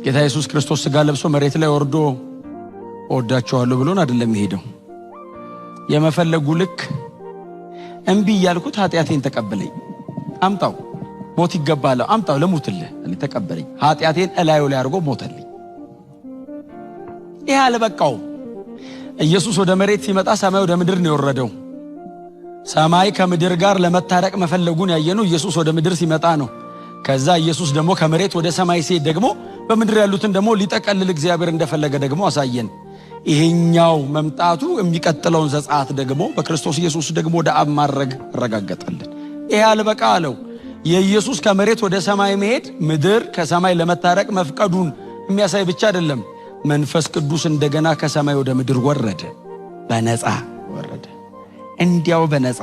ጌታ ኢየሱስ ክርስቶስ ሥጋ ለብሶ መሬት ላይ ወርዶ ወዳቸዋለሁ ብሎን አይደለም ሄደው የመፈለጉ ልክ እንቢ ያልኩት ኃጢአቴን ተቀበለኝ አምጣው ሞት ይገባል አምጣው ለሙትልህ እኔ ተቀበለኝ ኃጢአቴን እላዩ ላይ አድርጎ ሞተልኝ ይሄ አልበቃው ኢየሱስ ወደ መሬት ሲመጣ ሰማይ ወደ ምድር ነው የወረደው ሰማይ ከምድር ጋር ለመታረቅ መፈለጉን ያየነው ኢየሱስ ወደ ምድር ሲመጣ ነው ከዛ ኢየሱስ ደግሞ ከመሬት ወደ ሰማይ ሲሄድ ደግሞ በምድር ያሉትን ደግሞ ሊጠቀልል እግዚአብሔር እንደፈለገ ደግሞ አሳየን ይሄኛው መምጣቱ የሚቀጥለውን ዘጻት ደግሞ በክርስቶስ ኢየሱስ ደግሞ ወደ አብ ማረግ ረጋገጠልን ይሄ አልበቃ አለው የኢየሱስ ከመሬት ወደ ሰማይ መሄድ ምድር ከሰማይ ለመታረቅ መፍቀዱን የሚያሳይ ብቻ አይደለም መንፈስ ቅዱስ እንደገና ከሰማይ ወደ ምድር ወረደ በነፃ ወረደ እንዲያው በነፃ